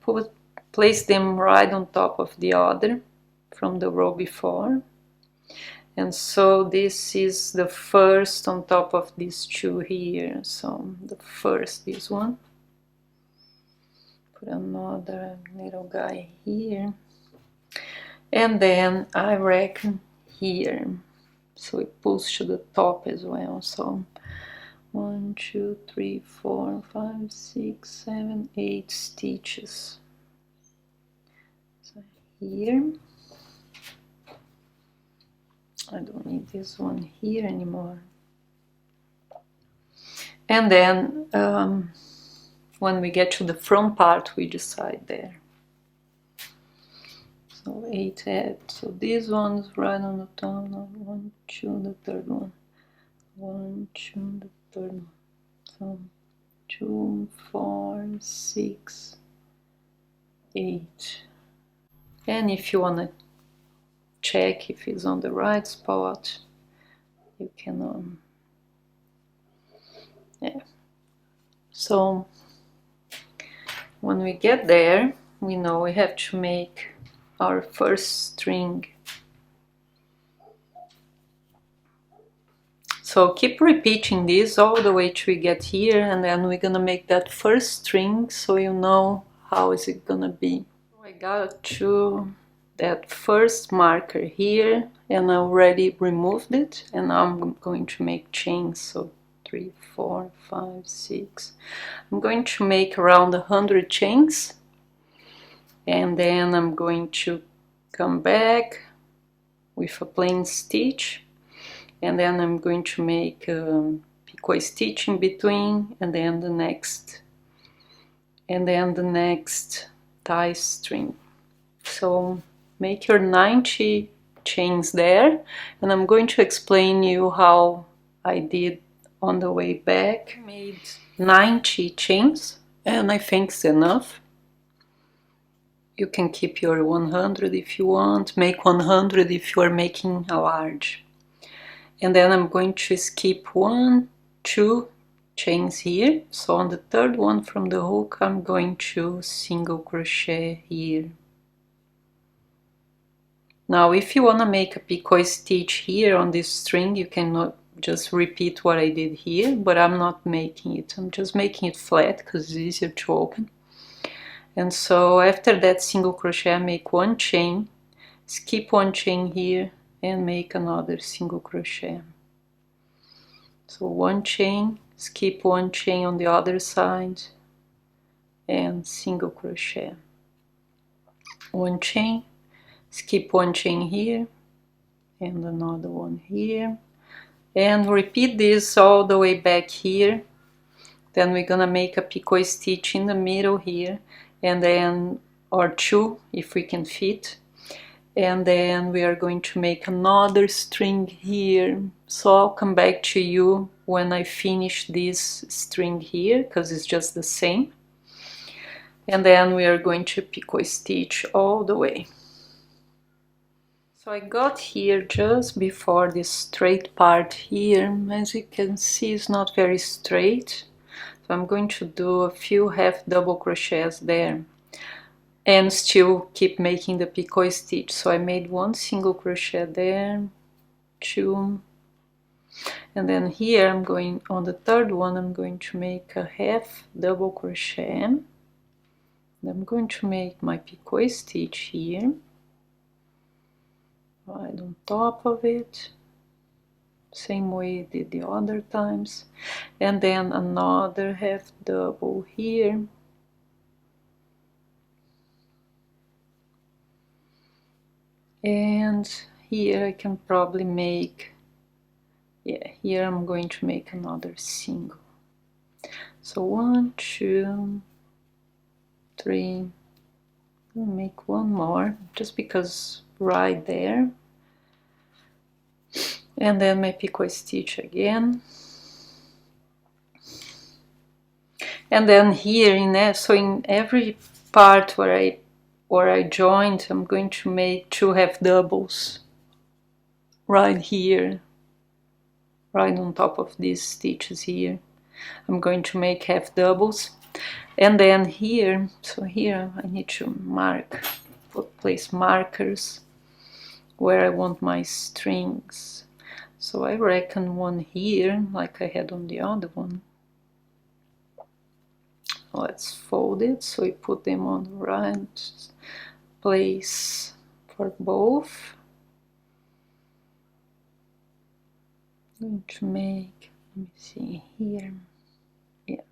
place them right on top of the other from the row before. And so this is the first on top of these two here. So the first, this one. Put another little guy here. And then I reckon here. So it pulls to the top as well. So 1, 2, 3, 4, 5, 6, 7, 8 stitches. So here. I don't need this one here anymore. And then when we get to the front part, we decide there. So 8 head. So this one's right on the top. 1, 2, the third one. 1, 2, the third one. So 2, 4, 6, 8. And if you want to check if it's on the right spot, you can yeah. So when we get there, we know we have to make our first string. So keep repeating this all the way till we get here, and then we're gonna make that first string so you know how is it gonna be. I got to that first marker here and I already removed it, and now I'm going to make chains. So 3, 4, 5, 6. I'm going to make around 100 chains, and then I'm going to come back with a plain stitch, and then I'm going to make a picot stitch in between, and then the next tie string. So make your 90 chains there, and I'm going to explain you how I did on the way back. I made 90 chains, and I think it's enough. You can keep your 100 if you want, make 100 if you are making a large. And then I'm going to skip 1, 2 chains here. So on the third one from the hook, I'm going to single crochet here. Now if you want to make a picot stitch here on this string, you can just repeat what I did here, but I'm not making it. I'm just making it flat because it's easier to open. And so after that single crochet, I make 1 chain, skip 1 chain here, and make another single crochet. So 1 chain, skip 1 chain on the other side, and single crochet. 1 chain, skip 1 chain here, and another one here, and repeat this all the way back here. Then we're gonna make a picot stitch in the middle here, and then, or 2 if we can fit, and then we are going to make another string here. So I'll come back to you when I finish this string here, because it's just the same, and then we are going to picot stitch all the way. So I got here just before this straight part here. As you can see, it's not very straight, so I'm going to do a few half double crochets there and still keep making the picot stitch. So I made 1 single crochet there, 2, and then here I'm going, on the third one, I'm going to make a half double crochet, and I'm going to make my picot stitch here, right on top of it, same way I did the other times, and then another half double here, and here I can probably make, yeah, here I'm going to make another single. So 1, 2, 3, I'll make 1 more just because right there, and then my picot stitch again, and then here in every part where I joined, I'm going to make 2 half doubles right here, right on top of these stitches here. I'm going to make half doubles, and then here, so here I need to place markers, where I want my strings. So I reckon one here, like I had on the other one. Let's fold it so we put them on the right place for both. I'm going to make, let me see here, yeah,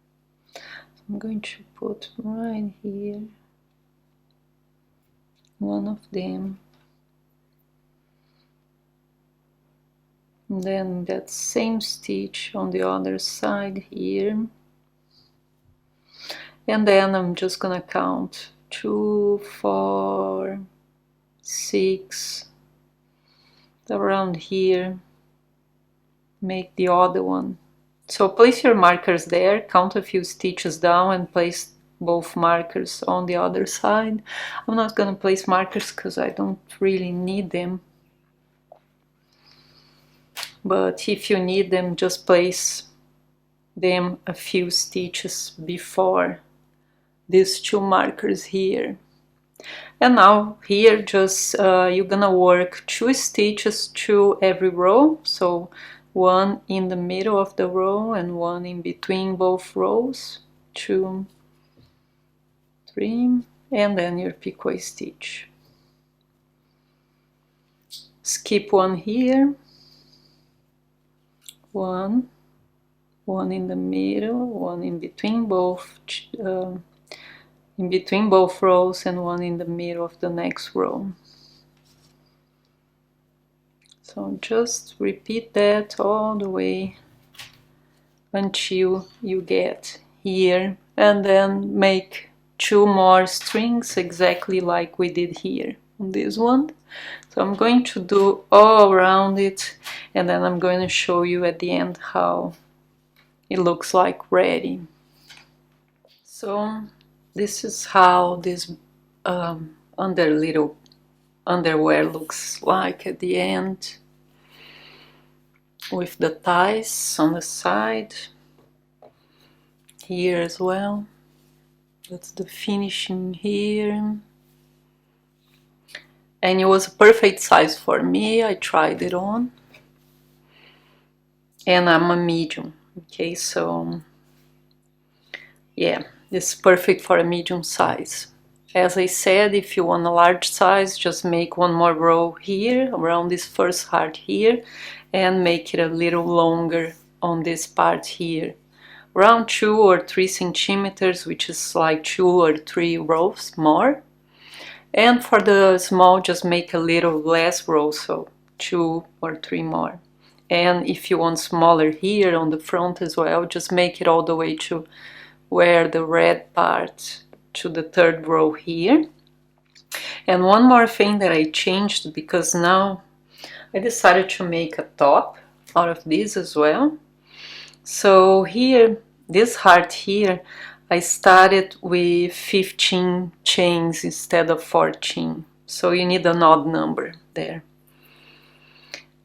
so I'm going to put right here one of them, and then that same stitch on the other side here, and then I'm just gonna count 2, 4, 6, around here, make the other one. So place your markers there, count a few stitches down, and place both markers on the other side. I'm not gonna place markers because I don't really need them, but if you need them, just place them a few stitches before these two markers here. And now here just you're gonna work 2 stitches to every row, so one in the middle of the row and one in between both rows, 2, 3, and then your picot stitch. Skip one here, one in the middle, one in between both rows, and one in the middle of the next row. So just repeat that all the way until you get here, and then make 2 more strings exactly like we did here on this one. So I'm going to do all around it, and then I'm going to show you at the end how it looks like ready. So this is how this underwear looks like at the end, with the ties on the side here as well. That's the finishing here, and it was a perfect size for me. I tried it on, and I'm a medium, okay, so yeah, this is perfect for a medium size. As I said, if you want a large size, just make one more row here around this first heart here, and make it a little longer on this part here, around 2 or 3 centimeters, which is like 2 or 3 rows more. And for the small, just make a little less row, so 2 or 3 more. And if you want smaller here on the front as well, just make it all the way to where the red part, to the 3rd row here. And one more thing that I changed, because now I decided to make a top out of this as well. So here, this heart here, I started with 15 chains instead of 14, so you need an odd number there.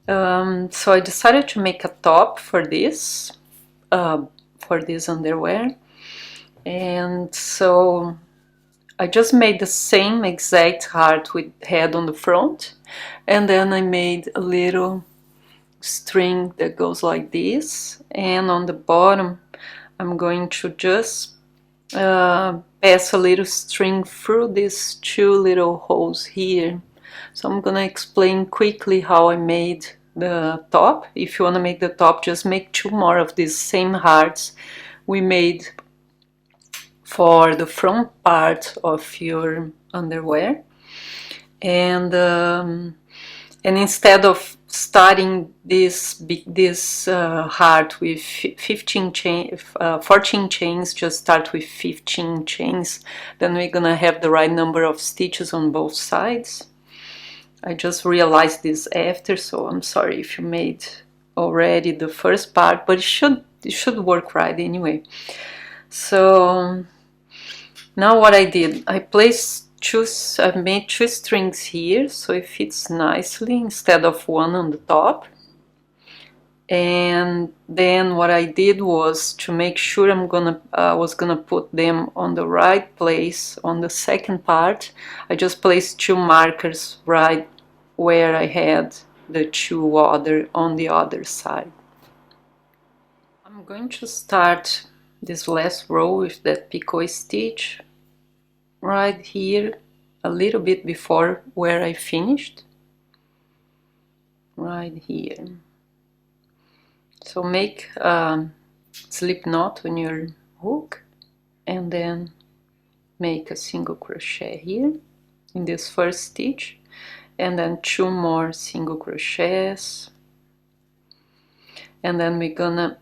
So I decided to make a top for this underwear, and so I just made the same exact heart we had on the front, and then I made a little string that goes like this, and on the bottom I'm going to just pass a little string through these 2 little holes here. So I'm gonna explain quickly how I made the top. If you want to make the top, just make 2 more of these same hearts we made for the front part of your underwear, and instead of starting this heart with 14 chains, just start with 15 chains. Then we're gonna have the right number of stitches on both sides. I just realized this after, so I'm sorry if you made already the first part, but it should work right anyway. So now what I did, I've made 2 strings here, so it fits nicely instead of one on the top. And then what I did was, to make sure I was gonna put them on the right place on the second part, I just placed 2 markers right where I had the two other on the other side. I'm going to start this last row with that picot stitch right here, a little bit before where I finished, right here. So make a slip knot on your hook and then make a single crochet here in this first stitch, and then 2 more single crochets, and then we're gonna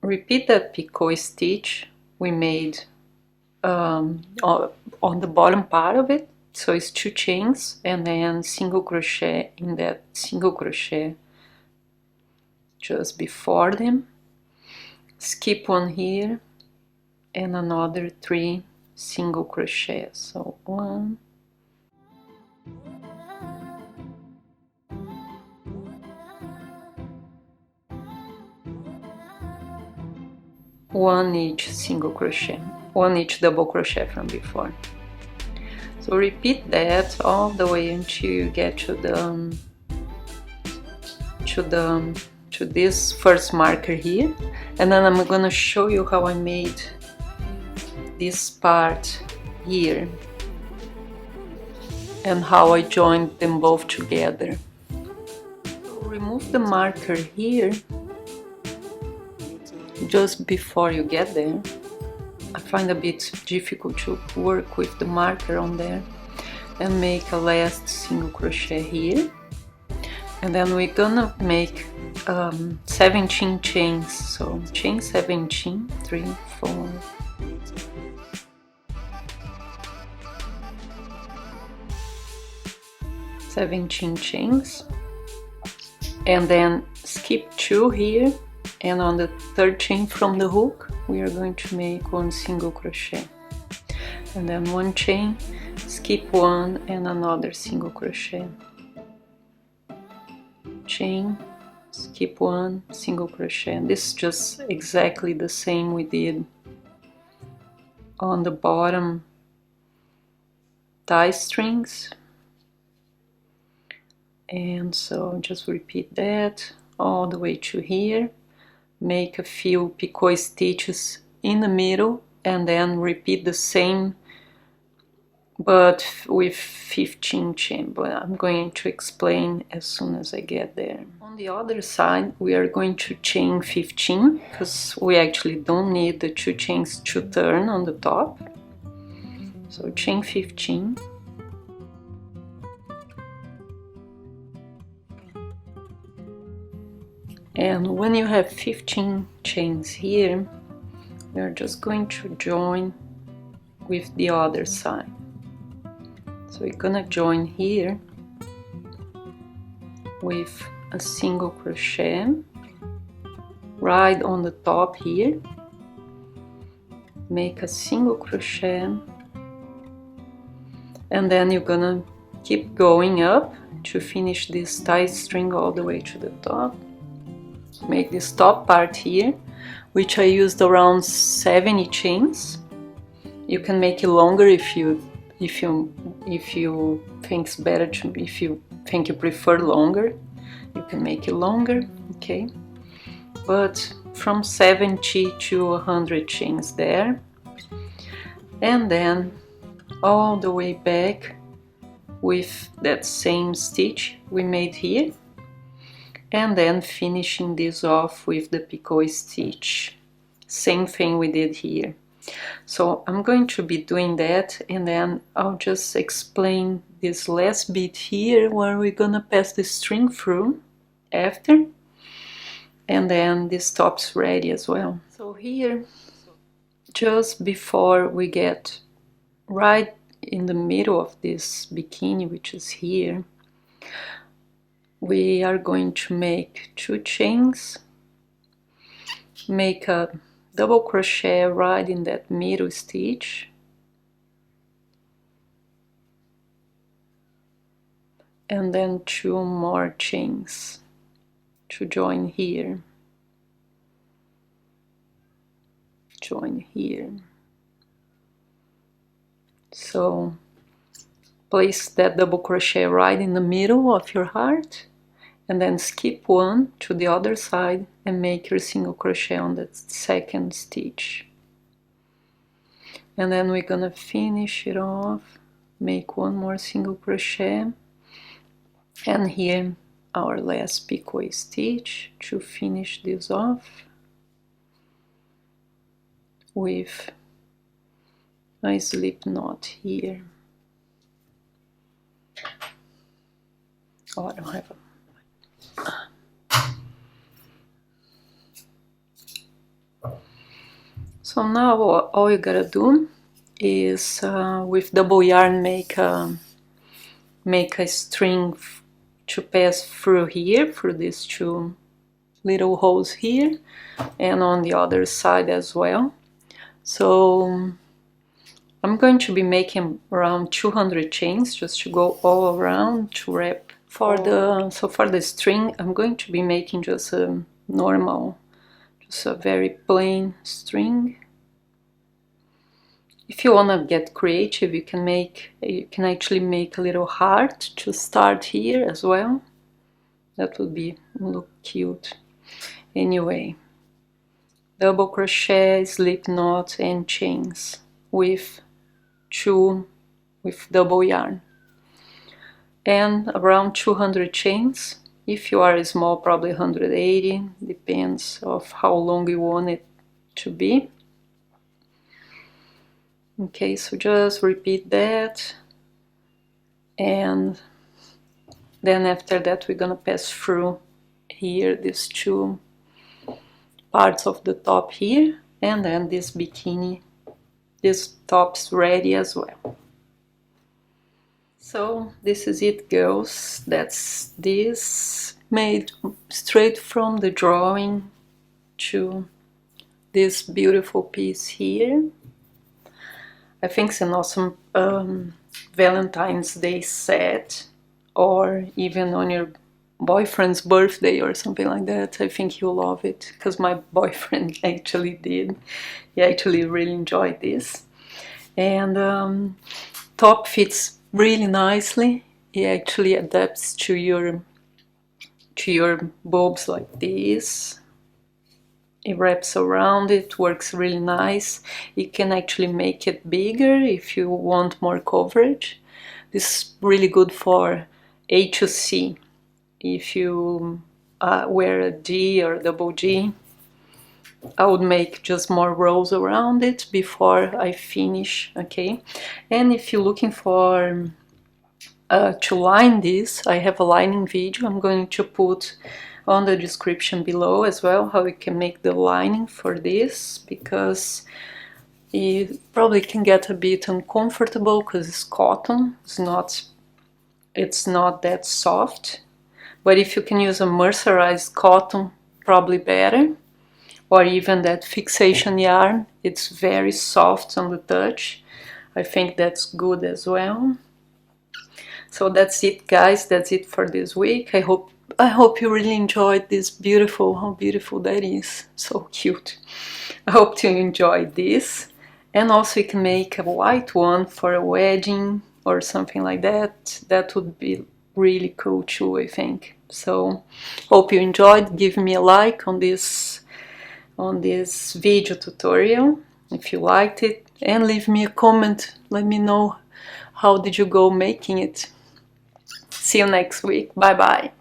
repeat that picot stitch we made on the bottom part of it. So it's 2 chains and then single crochet in that single crochet just before them, skip one here and another 3 single crochets. So 1, 1 each single crochet, 1 each double crochet from before. So repeat that all the way until you get to this first marker here, and then I'm gonna show you how I made this part here and how I joined them both together. So remove the marker here just before you get there. I find a bit difficult to work with the marker on there, and make a last single crochet here, and then we're gonna make 17 chains. So chain 17, 3, 4, 17 chains, and then skip 2 here, and on the 3rd chain from the hook we are going to make 1 single crochet, and then 1 chain, skip 1 and another single crochet, chain, skip 1, single crochet. And this is just exactly the same we did on the bottom tie strings. And so just repeat that all the way to here, make a few picot stitches in the middle, and then repeat the same but with 15 chain, but I'm going to explain as soon as I get there. On the other side we are going to chain 15 because we actually don't need the 2 chains to turn on the top. So chain 15, and when you have 15 chains here, we are just going to join with the other side. So we're gonna join here with a single crochet right on the top here, make a single crochet, and then you're gonna keep going up to finish this tie string all the way to the top. Make this top part here, which I used around 70 chains. You can make it longer if you think it's better to, if you think you prefer longer, you can make it longer, okay? But from 70 to 100 chains there, and then all the way back with that same stitch we made here, and then finishing this off with the picot stitch, same thing we did here. So I'm going to be doing that, and then I'll just explain this last bit here where we're gonna pass the string through after, and then this top's ready as well. So here, just before we get right in the middle of this bikini, which is here, we are going to make 2 chains, make a double crochet right in that middle stitch, and then 2 more chains to join here, join here. So place that double crochet right in the middle of your heart, and then skip one to the other side and make your single crochet on the second stitch. And then we're gonna finish it off, make one more single crochet, and here our last picot stitch to finish this off with a slip knot here. Oh, I don't have a... So now all you gotta do is with double yarn make a string to pass through here, through these two little holes here, and on the other side as well. So I'm going to be making around 200 chains just to go all around to wrap. For the string, I'm going to be making just a normal, just a very plain string. If you wanna get creative, you can actually make a little heart to start here as well. That would look cute. Anyway, double crochet, slip knot, and chains with double yarn, and around 200 chains. If you are small, probably 180, depends of how long you want it to be. Okay, so just repeat that, and then after that we're gonna pass through here these two parts of the top here, and then this bikini, this top's ready as well. So this is it, girls. That's this, made straight from the drawing to this beautiful piece here. I think it's an awesome Valentine's Day set, or even on your boyfriend's birthday or something like that. I think you'll love it, because my boyfriend actually did. He actually really enjoyed this. And top fits really nicely. It actually adapts to your boobs like this. It wraps around, it works really nice. You can actually make it bigger if you want more coverage. This is really good for A to C. If you wear a G or double G, I would make just more rows around it before I finish, okay? And if you're looking for to line this, I have a lining video I'm going to put on the description below as well, how you can make the lining for this, because it probably can get a bit uncomfortable because it's cotton, it's not that soft. But if you can use a mercerized cotton, probably better, or even that fixation yarn, it's very soft on the touch. I think that's good as well. So that's it, guys. That's it for this week. I hope you really enjoyed this how beautiful that is. So cute. I hope you enjoyed this. And also you can make a white one for a wedding or something like that. That would be really cool too, I think. So hope you enjoyed. Give me a like on this video tutorial if you liked it, and leave me a comment. Let me know how did you go making it. See you next week. Bye bye.